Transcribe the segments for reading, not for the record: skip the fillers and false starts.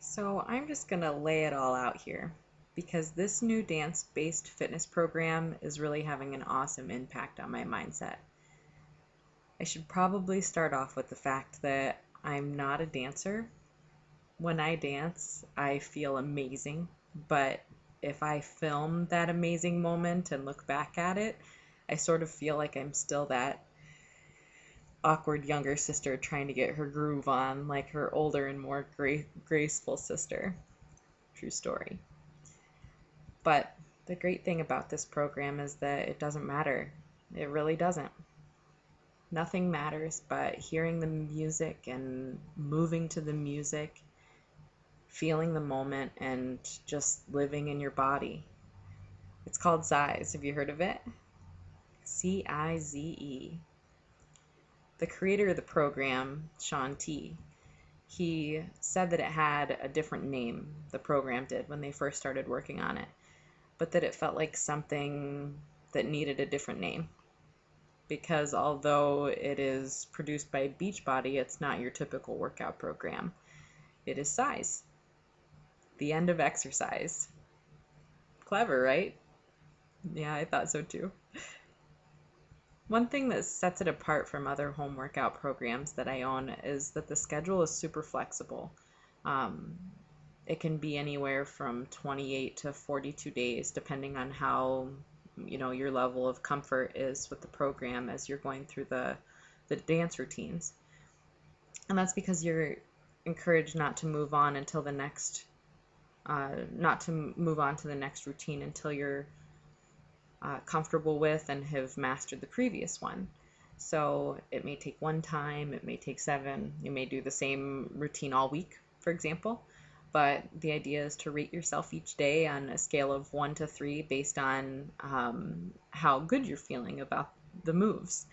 So I'm just going to lay it all out here because this new dance-based fitness program is really having an awesome impact on my mindset. I should probably start off with the fact that I'm not a dancer. When I dance, I feel amazing, but if I film that amazing moment and look back at it, I sort of feel like I'm still that awkward younger sister trying to get her groove on, like her older and more graceful sister. True story. But the great thing about this program is that it doesn't matter. It really doesn't. Nothing matters but hearing the music and moving to the music, feeling the moment, and just living in your body. It's called Cize. Have you heard of it? Cize. The creator of the program, Sean T, he said that it had a different name, the program did, when they first started working on it, but that it felt like something that needed a different name. Because although it is produced by Beachbody, it's not your typical workout program. It is Cize, the end of exercise. Clever, right? Yeah, I thought so too. One thing that sets it apart from other home workout programs that I own is that the schedule is super flexible. Um, it can be anywhere from 28 to 42 days, depending on how your level of comfort is with the program as you're going through the dance routines. And that's because you're encouraged not to move on until the next not to move on to the next routine until you're comfortable with and have mastered the previous one. So it may take one time, it may take seven, you may do the same routine all week, for example. But the idea is to rate yourself each day on a scale of 1 to 3 based on how good you're feeling about the moves.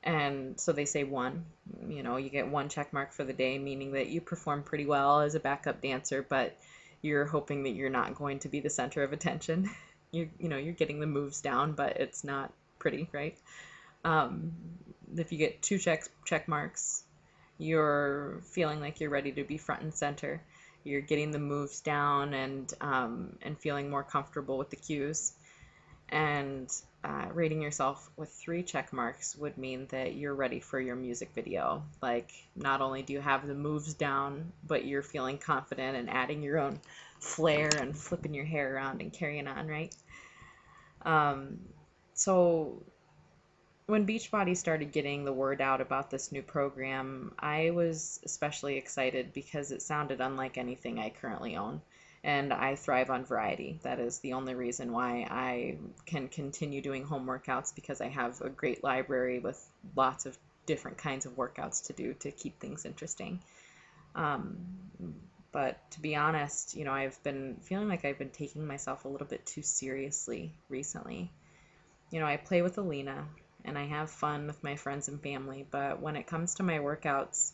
And so they say 1, you get 1 check mark for the day, meaning that you perform pretty well as a backup dancer, but you're hoping that you're not going to be the center of attention. You're getting the moves down, but it's not pretty, right? Um, if you get 2 check marks, you're feeling like you're ready to be front and center. You're getting the moves down and feeling more comfortable with the cues. And rating yourself with 3 check marks would mean that you're ready for your music video. Like, not only do you have the moves down, but you're feeling confident and adding your own flair and flipping your hair around and carrying on, right? So when Beachbody started getting the word out about this new program, I was especially excited because it sounded unlike anything I currently own. And I thrive on variety. That is the only reason why I can continue doing home workouts, because I have a great library with lots of different kinds of workouts to do to keep things interesting. Um, but to be honest, I've been feeling like I've been taking myself a little bit too seriously recently. I play with Alina and I have fun with my friends and family, but when it comes to my workouts,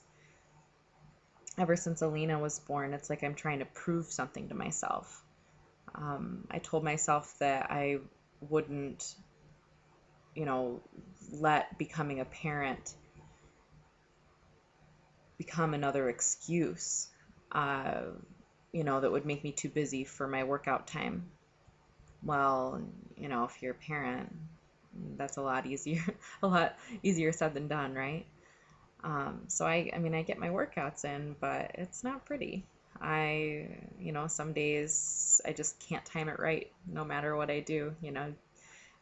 ever since Alina was born, it's like I'm trying to prove something to myself. I told myself that I wouldn't, let becoming a parent become another excuse, that would make me too busy for my workout time. Well, if you're a parent, that's a lot easier, a lot easier said than done, right? So I get my workouts in, but it's not pretty. Some days I just can't time it right, no matter what I do,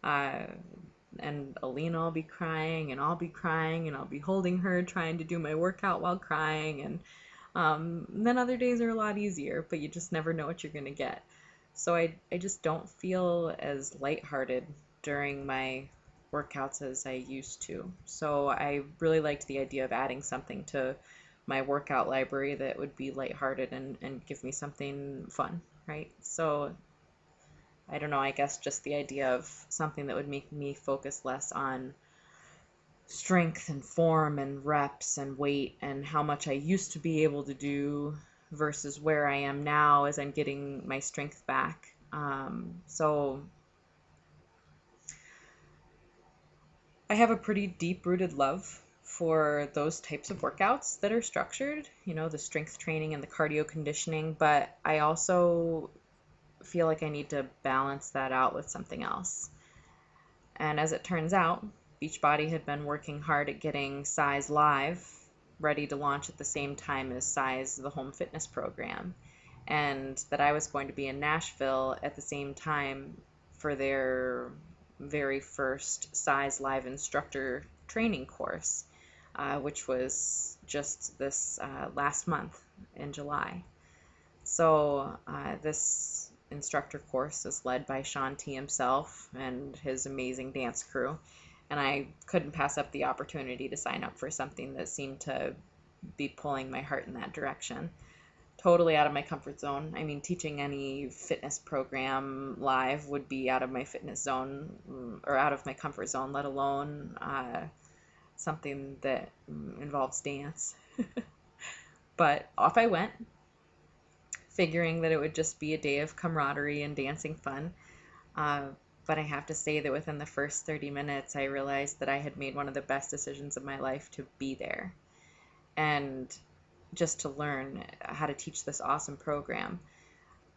uh, and Alina will be crying, and I'll be crying, and I'll be holding her, trying to do my workout while crying, and then other days are a lot easier, but you just never know what you're gonna get. So I just don't feel as lighthearted during my workouts as I used to. So I really liked the idea of adding something to my workout library that would be lighthearted and give me something fun, right? So I don't know, I guess just the idea of something that would make me focus less on strength and form and reps and weight and how much I used to be able to do versus where I am now as I'm getting my strength back. So I have a pretty deep-rooted love for those types of workouts that are structured, the strength training and the cardio conditioning, but I also feel like I need to balance that out with something else. And as it turns out, Beachbody had been working hard at getting Cize Live ready to launch at the same time as Cize, the home fitness program, and that I was going to be in Nashville at the same time for their very first Cize Live instructor training course, which was just this last month in July. So this instructor course is led by Sean T himself and his amazing dance crew, and I couldn't pass up the opportunity to sign up for something that seemed to be pulling my heart in that direction. Totally out of my comfort zone. I mean, teaching any fitness program live would be out of my fitness zone or out of my comfort zone, let alone something that involves dance. But off I went, figuring that it would just be a day of camaraderie and dancing fun. But I have to say that within the first 30 minutes, I realized that I had made one of the best decisions of my life to be there and just to learn how to teach this awesome program.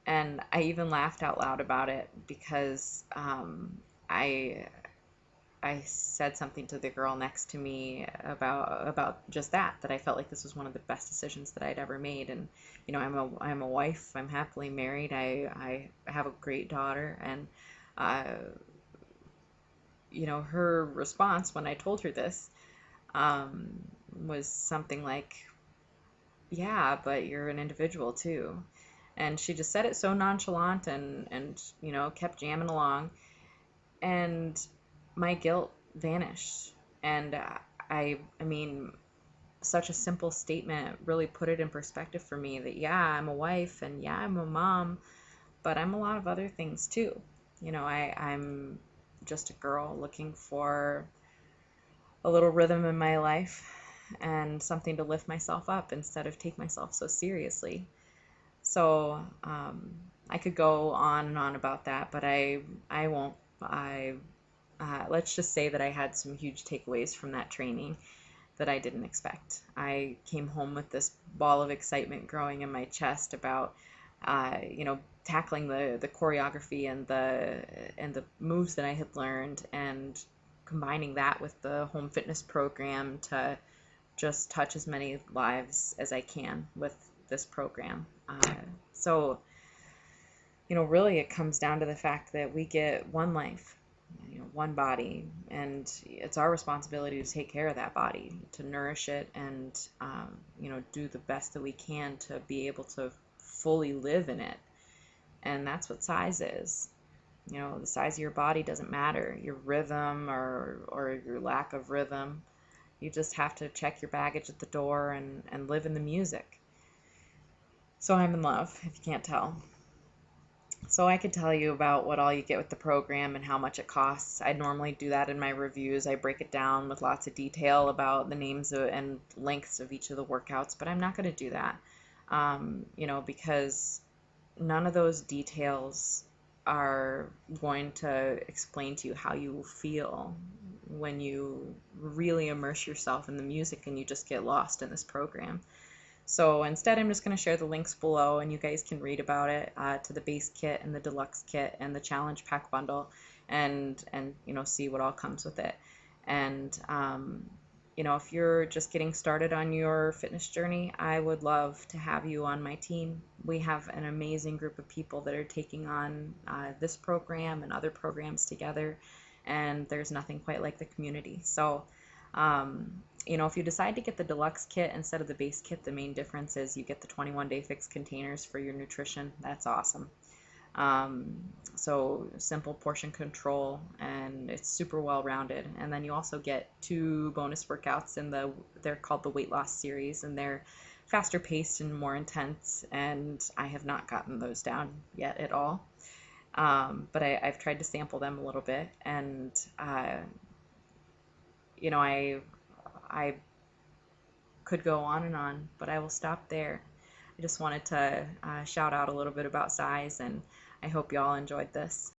And I even laughed out loud about it because I said something to the girl next to me about just that I felt like this was one of the best decisions that I'd ever made. And I'm a wife. I'm happily married. I have a great daughter, and her response when I told her this was something like, "Yeah, but you're an individual too." And she just said it so nonchalant and kept jamming along, and my guilt vanished. And I mean, such a simple statement really put it in perspective for me that, yeah, I'm a wife, and yeah, I'm a mom, but I'm a lot of other things too. I'm just a girl looking for a little rhythm in my life and something to lift myself up instead of take myself so seriously. So I could go on and on about that, but I won't. Let's just say that I had some huge takeaways from that training that I didn't expect. I came home with this ball of excitement growing in my chest about, tackling the choreography and the moves that I had learned, and combining that with the home fitness program to just touch as many lives as I can with this program. So, really it comes down to the fact that we get one life, one body, and it's our responsibility to take care of that body, to nourish it, and do the best that we can to be able to fully live in it. And that's what Cize is. The size of your body doesn't matter, your rhythm or your lack of rhythm. You just have to check your baggage at the door and live in the music. So I'm in love, if you can't tell. So I could tell you about what all you get with the program and how much it costs. I normally do that in my reviews. I break it down with lots of detail about the names and lengths of each of the workouts, but I'm not going to do that, because none of those details are going to explain to you how you feel when you really immerse yourself in the music and you just get lost in this program. So instead, I'm just going to share the links below, and you guys can read about it, to the base kit and the deluxe kit and the challenge pack bundle, and see what all comes with it. And if you're just getting started on your fitness journey, I would love to have you on my team. We have an amazing group of people that are taking on this program and other programs together, and there's nothing quite like the community. So if you decide to get the deluxe kit instead of the base kit, the main difference is you get the 21-day fixed containers for your nutrition. That's awesome. So simple portion control, and it's super well rounded. And then you also get 2 bonus workouts they're called the weight loss series, and they're faster paced and more intense, and I have not gotten those down yet at all. But I've tried to sample them a little bit, and I could go on and on, but I will stop there. I just wanted to shout out a little bit about Cize, and I hope y'all enjoyed this.